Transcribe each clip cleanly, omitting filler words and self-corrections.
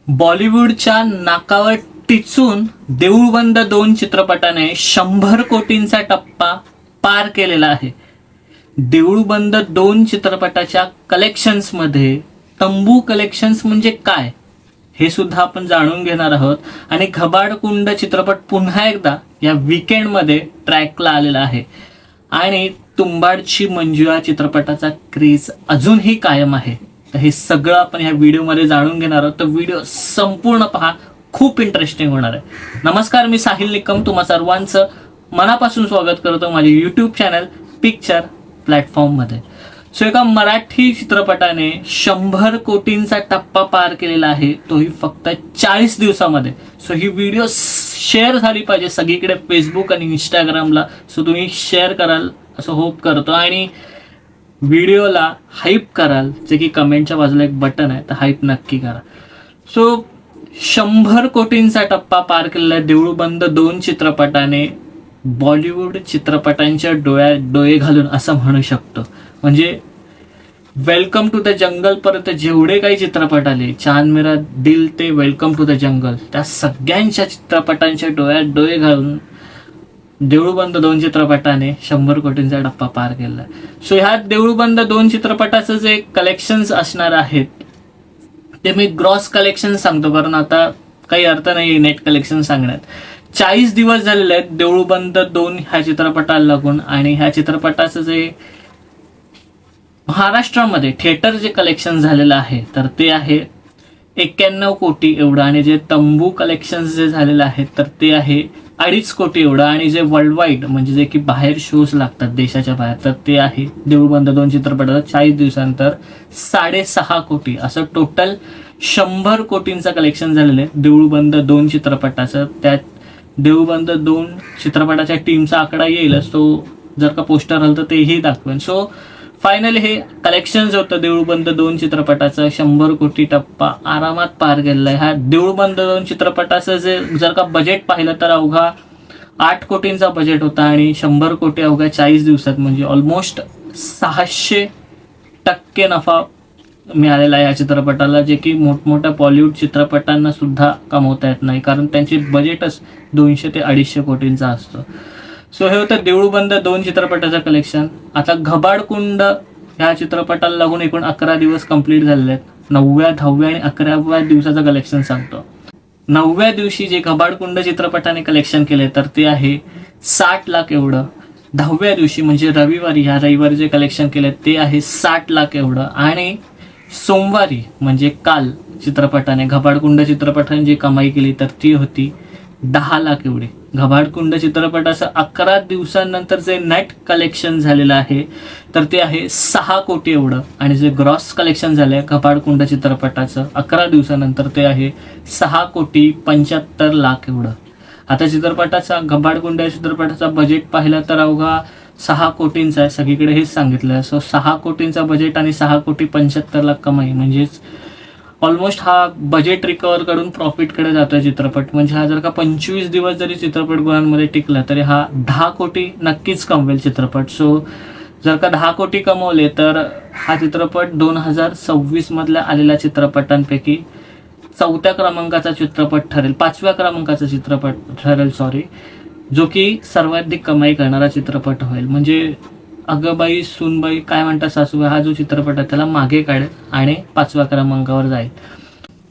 बॉलिवूडच्या नाकावर टिचून देऊळबंद 2 चित्रपटाने 100 कोटींचा टप्पा पार केलेला आहे. देऊळबंद 2 चित्रपटाच्या कलेक्शन्समध्ये तंबू कलेक्शन्स म्हणजे काय हे सुद्धा आपण जाणून घेणार आहोत. आणि घबाडकुंड चित्रपट पुन्हा एकदा या वीकेंडमध्ये ट्रॅकला आलेला आहे आणि तुंबाडची मंजू या चित्रपटाचा क्रेज अजूनही कायम आहे. तर हे सगळं आपण ह्या व्हिडिओमध्ये जाणून घेणार आहोत. तर व्हिडिओ संपूर्ण पहा, खूप इंटरेस्टिंग होणार आहे. नमस्कार, मी साहिल निकम तुम्हा सर्वांचं मनापासून स्वागत करतो माझे यूट्यूब चॅनल पिक्चर प्लॅटफॉर्ममध्ये. सो एका मराठी चित्रपटाने 100 कोटींचा टप्पा पार केलेला आहे, तोही फक्त 40 दिवसामध्ये. सो ही व्हिडिओ शेअर झाली पाहिजे सगळीकडे, फेसबुक आणि इंस्टाग्रामला. सो तुम्ही शेअर कराल असं होप करतो आणि व्हिडिओला हाईप कराल, जे की कमेंटच्या बाजूला एक बटन आहे, तर हाईप नक्की करा. सो 100 कोटींचा टप्पा पार केलेला देऊळबंद 2 चित्रपटाने बॉलिवूड चित्रपटांच्या डोळ्यात डोळे घालून असं म्हणू शकतो. म्हणजे वेलकम टू द जंगल पर्यंत जेवढे काही चित्रपट आले, चांद मेरा दिल ते वेलकम टू द जंगल, त्या सगळ्यांच्या चित्रपटांच्या डोळ्यात डोळे घालून देऊळबंद 2 चित्रपटाने 100 कोटींचा टप्पा पार केला. सो ह्या देऊळबंद 2 चित्रपटाचं जे कलेक्शन्स असणार आहेत ते मी ग्रॉस कलेक्शन सांगतो, कारण आता काही अर्थ नाही नेट कलेक्शन सांगण्यात. 40 दिवस झालेले आहेत देऊळबंद 2 ह्या चित्रपटाला लागून. आणि ह्या चित्रपटाचं जे महाराष्ट्रामध्ये थिएटर जे कलेक्शन झालेलं आहे तर ते आहे 91 कोटी एवढं. आणि जे तंबू कलेक्शन्स जे झालेलं आहे तर ते आहे 2.5 कोटी एवढं. आणि जे वर्ल्ड वाईड म्हणजे जे की बाहेर शोज लागतात देशाच्या बाहेर, तर ते आहे देऊळबंद 2 चित्रपटाचं 40 दिवसानंतर 6.5 कोटी. असं टोटल 100 कोटींचं कलेक्शन झालेलं आहे देऊळबंद 2 चित्रपटाचं. त्यात देऊळबंद 2 चित्रपटाच्या टीमचा आकडा येईलच, तो जर का पोस्टर आलं तर तेही दाखवेन. सो फायनली हे कलेक्शन्स होतं देऊळबंद 2 चित्रपटाचं. 100 कोटी टप्पा आरामात पार केलेला आहे. ह्या देऊळबंद 2 चित्रपटाचं जे जर का बजेट पाहिलं तर अवघा 8 कोटींचा बजेट होता आणि 100 कोटी अवघ्या 40 दिवसात, म्हणजे ऑलमोस्ट 600% नफा मिळालेला आहे या चित्रपटाला, जे की मोठमोठ्या बॉलिवूड चित्रपटांना सुद्धा कमवता येत नाही, कारण त्यांची बजेटच 200 ते 250 कोटींचा असतो. सो हे होतं देऊळबंद 2 चित्रपटाचं कलेक्शन. आता घबाडकुंड ह्या चित्रपटाला लागून एकूण 11 दिवस कंप्लीट झालेले आहेत. 9व्या, 10व्या आणि 11व्या दिवसाचं कलेक्शन सांगतो. 9व्या दिवशी जे घबाडकुंड चित्रपटाने कलेक्शन केले तर ते आहे 60 लाख एवढं. 10व्या दिवशी म्हणजे रविवारी, ह्या रविवारी जे कलेक्शन केले ते आहे 60 लाख एवढं. आणि सोमवारी म्हणजे काल चित्रपटाने घबाडकुंड चित्रपटाने जी कमाई केली तर ती होती 10 लाख एवढी. घबाडकुंड चित्रपटाचं 11 दिवसांनंतर जे नेट कलेक्शन झालेलं आहे तर ते आहे 6 कोटी एवढं. आणि जे ग्रॉस कलेक्शन झालंय घबाडकुंड चित्रपटाचं 11 दिवसानंतर ते आहे 6,75,00,000 एवढं. आता चित्रपटाचा घबाडकुंड या चित्रपटाचा बजेट पाहिला तर अवघा 6 कोटींचा आहे, सगळीकडे हेच सांगितलं आहे. सो 6 कोटींचा बजेट आणि 6,75,00,000 कमाई, म्हणजेच ऑलमोस्ट हा बजेट रिकवर करून प्रॉफिटकडे जातोय चित्रपट. म्हणजे हा जर का 25 दिवस जरी चित्रपटगृहांमध्ये टिकला तरी हा 10 कोटी नक्कीच कमवेल चित्रपट. सो जर का 10 कोटी कमवले तर हा चित्रपट 2026 मधल्या आलेल्या चित्रपटांपैकी 4थ्या क्रमांकाचा चित्रपट ठरेल, 5व्या क्रमांकाचा चित्रपट ठरेल जो की सर्वाधिक कमाई करणारा चित्रपट होईल. म्हणजे अगबाई सूनबाई काय म्हणतात सासूबाई हा जो चित्रपट आहे त्याला मागे काढेल आणि 5व्या क्रमांकावर जाईल.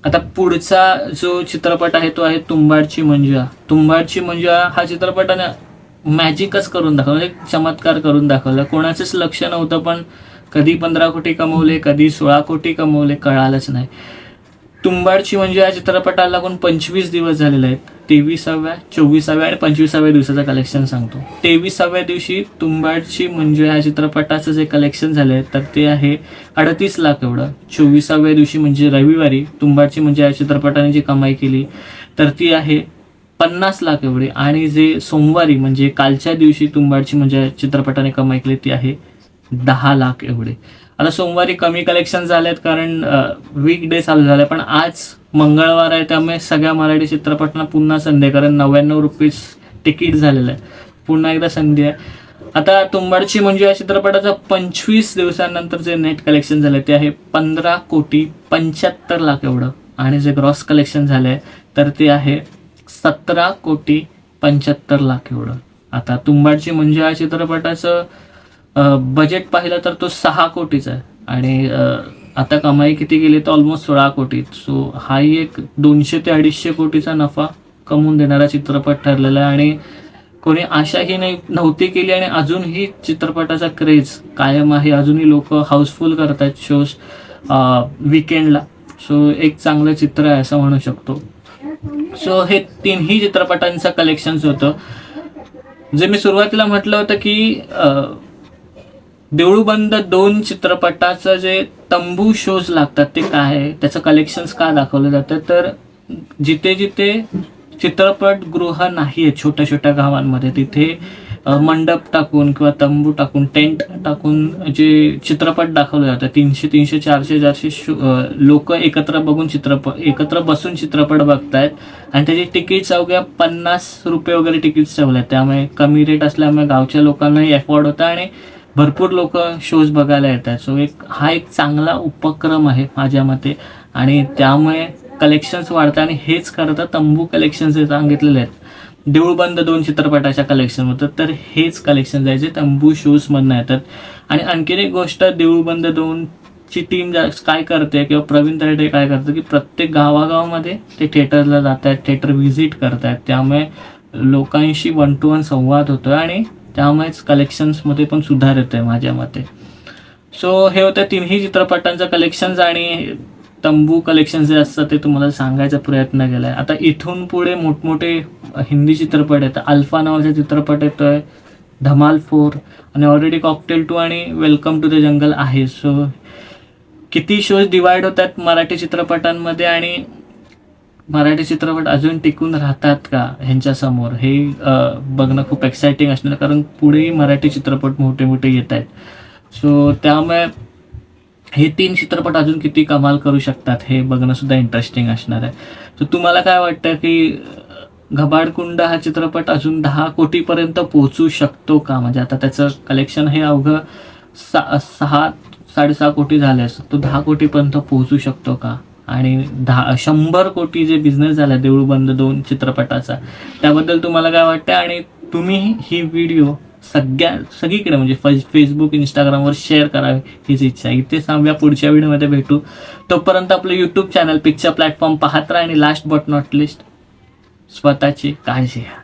आता पुढचा जो चित्रपट आहे तो आहे तुंबाडची मंजुळा. तुंबाडची मंजुळा हा चित्रपटाने मॅजिकच करून दाखवलं, एक चमत्कार करून दाखवला. कोणाचंच लक्ष नव्हतं, पण कधी 15 कोटी कमवले, कधी 16 कोटी कमवले, कळालंच नाही. तुंबाडची मंजू या चित्रपटाला लागून 25 दिवस झालेले आहेत. 23व्या, 24व्या आणि 25व्या दिवसाचं कलेक्शन सांगतो. 23व्या दिवशी तुंबाडची मंजू या चित्रपटाचं जे कलेक्शन झालंय तर ते आहे 38 लाख एवढं. 24व्या दिवशी म्हणजे रविवारी तुंबाडची मंजू या चित्रपटाने जी कमाई केली तर ती आहे 50 लाख एवढी. आणि जे सोमवारी म्हणजे कालच्या दिवशी तुंबाडची मंजू या चित्रपटाने कमाई केली ती आहे 10 लाख एवढे. आता सोमवारी कमी कलेक्शन झालेत कारण वीकडे चालू झाले, पण आज मंगळवार आहे त्यामुळे सगळ्या मराठी चित्रपटांना पुन्हा संधी आहे, कारण 99 रुपीज तिकीट झालेलं आहे. पुन्हा एकदा संधी आहे. आता तुंबाडची मंजू या चित्रपटाचं 25 दिवसांनंतर जे नेट कलेक्शन झालं ते आहे 15,75,00,000 एवढं. आणि जे ग्रॉस कलेक्शन झालंय तर ते आहे 17,75,00,000 एवढं. आता तुंबाडची म्हणजे या चित्रपटाचं बजेट पाहिलं तर तो 6 कोटीचा आहे आणि आता कमाई किती केली तर ऑलमोस्ट 16 कोटी. सो हाही एक 200 ते 250 कोटीचा नफा कमवून देणारा चित्रपट ठरलेला आहे आणि कोणी आशाही नव्हती केली आणि अजूनही चित्रपटाचा क्रेज कायम आहे. अजूनही लोक हाऊसफुल करतात शोज विकेंडला. सो एक चांगलं चित्र आहे असं म्हणू शकतो. सो हे तिन्ही चित्रपटांचं कलेक्शन्स होतं. जे मी सुरुवातीला म्हटलं होतं की देऊळ बंद 2 चित्रपटाचं जे तंबू शोज लागतात ते काय आहे, त्याचं कलेक्शन्स का दाखवलं जातं, तर जिथे जिथे चित्रपटगृह नाही आहेत छोट्या छोट्या गावांमध्ये तिथे मंडप टाकून किंवा तंबू टाकून टेंट टाकून जे चित्रपट दाखवले जातात 300 300 400 400 लोक एकत्र बसून चित्रपट बघतायत आणि त्याची तिकीट्स अवघ्या 50 रुपये वगैरे तिकीट्स ठेवले आहेत. त्यामुळे कमी रेट असल्यामुळे गावच्या लोकांनाही अफोर्ड होतं आणि भरपूर लोक शोज बघायला येतात. सो हा एक चांगला उपक्रम आहे माझ्या मते आणि त्यामुळे कलेक्शन्स वाढतात आणि हेच खरं तर तंबू कलेक्शन्स जे सांगितलेले आहेत देऊळ बंद 2 चित्रपटाच्या कलेक्शन होतं तर हेच कलेक्शन जायचे तंबू शोजमधनं येतात. आणि आणखीन एक गोष्ट देऊळ बंद 2 ची टीम काय करते किंवा प्रवीण तरडे काय करतं की प्रत्येक गावागावामध्ये ते थिएटरला जात आहेत, थिएटर व्हिजिट करतायत. त्यामुळे लोकांशी 1 to 1 संवाद होतोय आणि त्यामुळेच कलेक्शन्समध्ये पण सुधार येतोय माझ्या मते. सो हे होतं तिन्ही चित्रपटांचं कलेक्शन्स आणि तंबू कलेक्शन जे असतं ते तुम्हाला सांगायचा प्रयत्न केलाय. आता इथून पुढे मोठमोठे हिंदी चित्रपट आहेत. अल्फा नावाचा चित्रपट येतोय, धमाल 4 आणि ऑलरेडी कॉकटेल 2 आणि वेलकम टू द जंगल आहे. सो किती शोज डिवाइड होतात मराठी चित्रपटांमध्ये आणि मराठी चित्रपट अजून टिकून राहतात का ह्यांच्या समोर हे बघणं खूप एक्साइटिंग असणार कारण पुढेही मराठी चित्रपट मोठे मोठे येत आहेत. सो त्यामुळे हे 3 चित्रपट अजून किती कमाल करू शकतात हे बघणं सुद्धा इंटरेस्टिंग असणार आहे. तर तुम्हाला काय वाटतं की घबाडकुंड हा चित्रपट अजून 10 कोटीपर्यंत पोहोचू शकतो का? म्हणजे आता त्याचं कलेक्शन हे अवघं 6-6.5 कोटी झाले असं तो 10 कोटीपर्यंत पोहोचू शकतो का? आणि 100 कोटी जे बिझनेस झाला देऊळ बंद 2 चित्रपटाचा त्याबद्दल तुम्हाला काय वाटतं आणि तुम्ही ही व्हिडिओ सगळीकडे म्हणजे फेसबुक इंस्टाग्रामवर शेअर करावी हीच इच्छा आहे. इथे सांगूया पुढच्या व्हिडिओमध्ये भेटू. तोपर्यंत आपलं यूट्यूब चॅनल पिक्चर प्लॅटफॉर्म पाहत राहा आणि लास्ट बट नॉट लिस्ट स्वतःची काळजी घ्या.